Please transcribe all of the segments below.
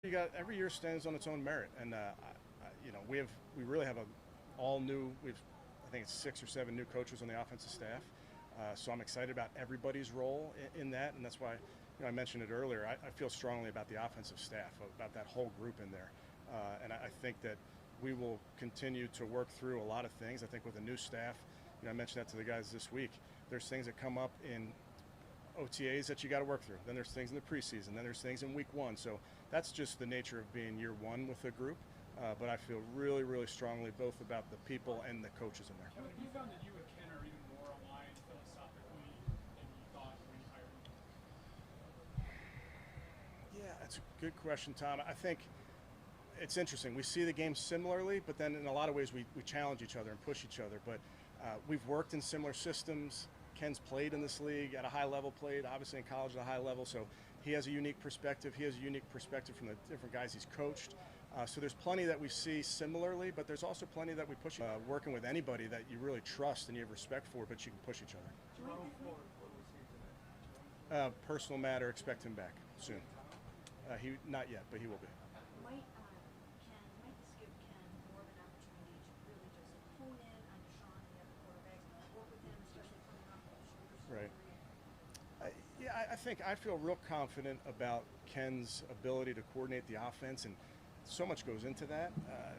You got every year stands on its own merit, and we really have a all new. I think it's 6 or 7 new coaches on the offensive staff. So I'm excited about everybody's role in that, and that's why I mentioned it earlier. I feel strongly about the offensive staff, about that whole group in there, and I think that we will continue to work through a lot of things. I think with a new staff, I mentioned that to the guys this week. There's things that come up in OTAs that you got to work through. Then there's things in the preseason. Then there's things in week one. So that's just the nature of being year one with a group. But I feel really, really strongly both about the people and the coaches in there. Kevin, have you found that you and Ken are even more aligned philosophically than you thought when you hired him? Yeah, that's a good question, Tom. I think it's interesting. We see the game similarly, but then in a lot of ways we challenge each other and push each other. But we've worked in similar systems. Ken's played in this league at a high level, played obviously in college at a high level, so he has a unique perspective. He has a unique perspective from the different guys he's coached. So there's plenty that we see similarly, but there's also plenty that we push. Working with anybody that you really trust and you have respect for, but you can push each other. Personal matter, expect him back soon. He not yet, but he will be. Might this give Ken more of an opportunity to really just hone in on Deshaun and the other quarterbacks and work with him, especially coming off of the shoulder Right. surgery? I think I feel real confident about Ken's ability to coordinate the offense, and so much goes into that,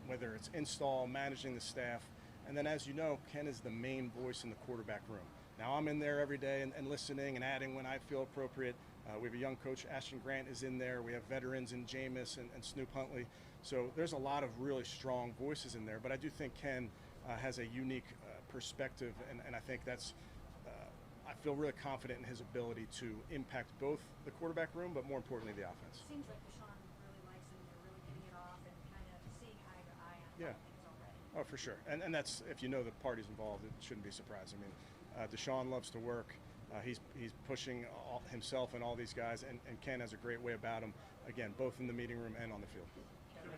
whether it's install, managing the staff, and then as you know, Ken is the main voice in the quarterback room. Now I'm in there every day and listening and adding when I feel appropriate. We have a young coach, Ashton Grant is in there. We have veterans in Jameis and Snoop Huntley. So there's a lot of really strong voices in there, but I do think Ken has a unique perspective, and I think that's I feel really confident in his ability to impact both the quarterback room, but more importantly, the offense. Seems like Deshaun really likes him. They're really hitting it off and kind of seeing eye to eye on Yeah. things already. Oh, for sure. And that's, if you know the parties involved, it shouldn't be surprising. I mean, Deshaun loves to work. He's pushing himself and all these guys, and Ken has a great way about him, again, both in the meeting room and on the field. Kevin,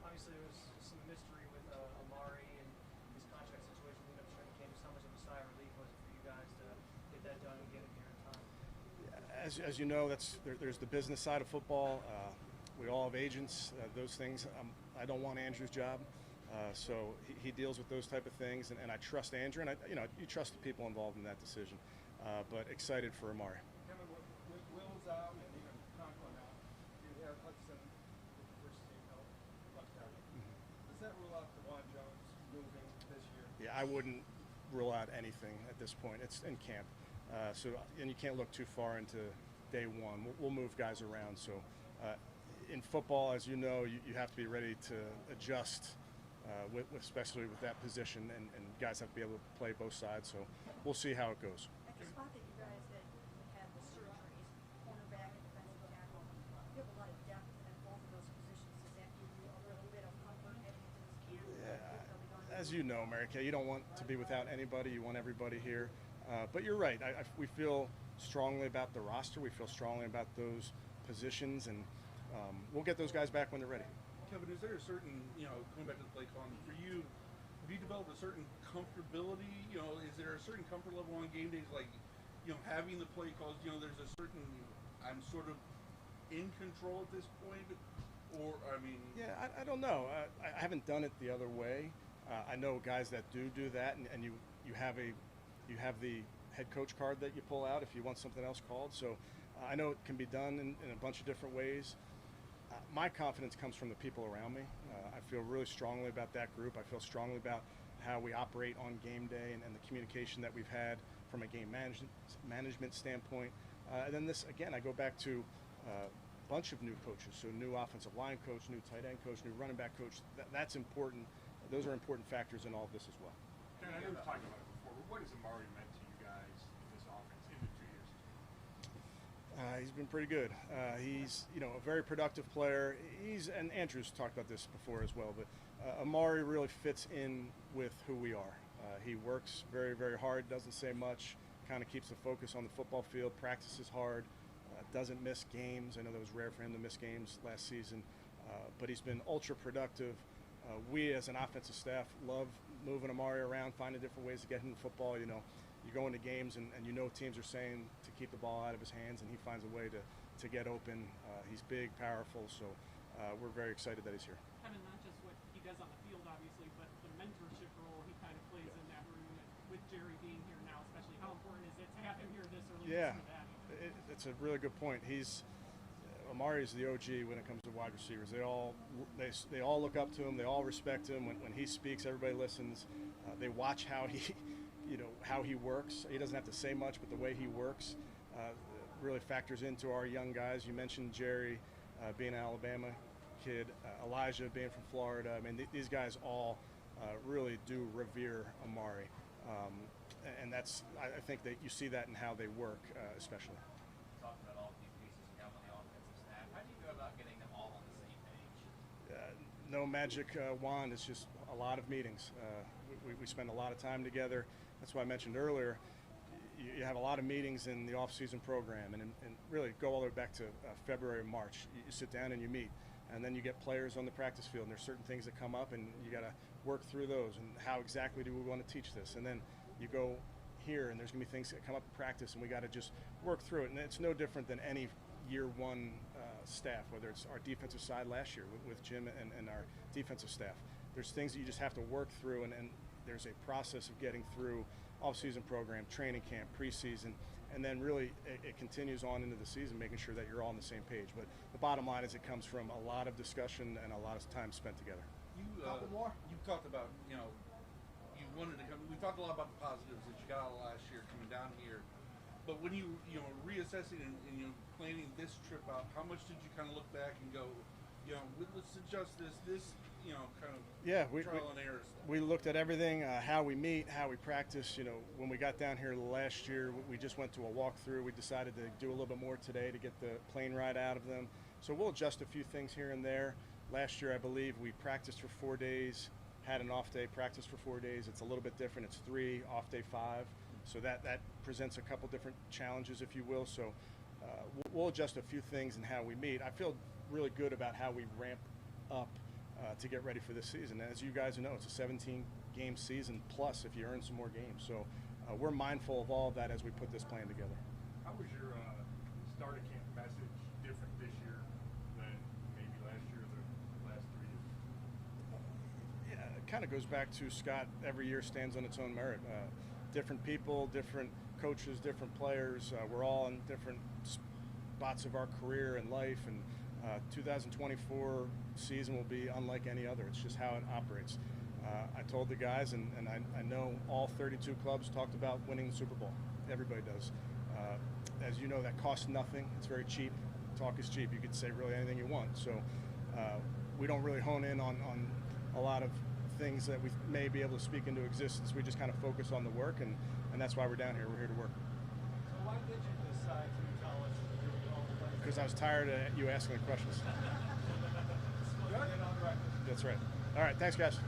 obviously there was some mystery with Amari and his contract situation leading up to training camp. Just how much of a sigh of relief was it for you guys to get that done and get him here in time? As you know, there's the business side of football. We all have agents. Those things. I don't want Andrew's job, so he deals with those type of things, and I trust Andrew, and you trust the people involved in that decision. But excited for Amari. Kevin, with Will's out and even Conklin out, you have Hudson with the first team help left tackle. Does that rule out DeJuan Jones moving this year? Yeah, I wouldn't rule out anything at this point. It's in camp, and you can't look too far into day one. We'll move guys around. So in football, as you know, you have to be ready to adjust, especially with that position, and guys have to be able to play both sides. So we'll see how it goes. At the spot that you guys that had the surgeries, cornerback and defensive tackle, you have a lot of depth at both of those positions. Does that give you a little bit of comfort heading into this camp? As you know, Mary Kay, you don't want to be without anybody. You want everybody here. But you're right. We feel strongly about the roster. We feel strongly about those positions, and we'll get those guys back when they're ready. Kevin, is there a certain, going back to the play calling, for you, have you developed a certain comfortability? Is there a certain comfort level on game days, like, having the play calls, there's a certain, I'm sort of in control at this point? Or, I mean... Yeah, I don't know. I haven't done it the other way. I know guys that do that, and you have the head coach card that you pull out if you want something else called. So I know it can be done in a bunch of different ways. My confidence comes from the people around me. I feel really strongly about that group. I feel strongly about how we operate on game day and the communication that we've had from a game management standpoint. And then this, again, I go back to a bunch of new coaches. So new offensive line coach, new tight end coach, new running back coach. That's important. Those are important factors in all of this as well. Ken, I know we've talked about it before, but what has Amari meant to you guys in this offense in the 2 years? He's been pretty good. He's a very productive player. And Andrew's talked about this before as well, but Amari really fits in with who we are. He works very, very hard, doesn't say much, kind of keeps the focus on the football field, practices hard, doesn't miss games. I know that was rare for him to miss games last season, but he's been ultra productive. We as an offensive staff love moving Amari around, finding different ways to get him the football. You go into games and teams are saying to keep the ball out of his hands, and he finds a way to to get open. He's big, powerful, so we're very excited that he's here. Kevin, not just what he does on the field, obviously, but the mentorship role he kind of plays in that room. And with Jerry being here now, especially, how important is it to have him here this early? Yeah, That? it's a really good point. Amari is the OG when it comes to wide receivers. They all look up to him. They all respect him. When he speaks, everybody listens. They watch how he works. He doesn't have to say much, but the way he works really factors into our young guys. You mentioned Jerry being an Alabama kid, Elijah being from Florida. I mean, these guys all really do revere Amari, and I think that you see that in how they work, especially. Talked about all of these pieces you have on the offensive staff. How do you go about getting them all on the same page? No magic wand. It's just a lot of meetings. We spend a lot of time together. That's why I mentioned earlier, you have a lot of meetings in the off-season program, and really go all the way back to February and March. You sit down and you meet, and then you get players on the practice field, and there's certain things that come up, and you got to work through those, and how exactly do we want to teach this? And then you go here, and there's going to be things that come up in practice, and we got to just work through it. And it's no different than any year one staff, whether it's our defensive side last year with Jim and our defensive staff. There's things that you just have to work through, and there's a process of getting through off-season program, training camp, preseason, and then really it continues on into the season, making sure that you're all on the same page. But the bottom line is it comes from a lot of discussion and a lot of time spent together. You talked about, you wanted to come. We talked a lot about the positives that you got out of last year coming down here. But when you reassessing and planning this trip out, how much did you kind of look back and go, let's adjust this kind of trial and error stuff? We looked at everything, how we meet, how we practice. When we got down here last year, we just went to a walkthrough. We decided to do a little bit more today to get the plane ride out of them. So we'll adjust a few things here and there. Last year, I believe, we practiced for 4 days, had an off day, practiced for 4 days. It's a little bit different. It's 3, off day 5. So that presents a couple different challenges, if you will. So we'll adjust a few things in how we meet. I feel really good about how we ramp up to get ready for this season. As you guys know, it's a 17-game season plus if you earn some more games. So we're mindful of all of that as we put this plan together. How was your start of camp message different this year than maybe last year or the last 3 years? Yeah, it kind of goes back to Scott. Every year stands on its own merit. Different people, different coaches, different players. We're all in different spots of our career and life, and 2024 season will be unlike any other. It's just how it operates. I told the guys, and I know all 32 clubs talked about winning the Super Bowl. Everybody does. As you know, that costs nothing. It's very cheap. Talk is cheap. You could say really anything you want. So we don't really hone in on a lot of things that we may be able to speak into existence. We just kind of focus on the work, and that's why we're down here. We're here to work. So why did you decide to tell us that you were going to play? Because I was tired of you asking the questions. Good. That's right. All right. Thanks, guys.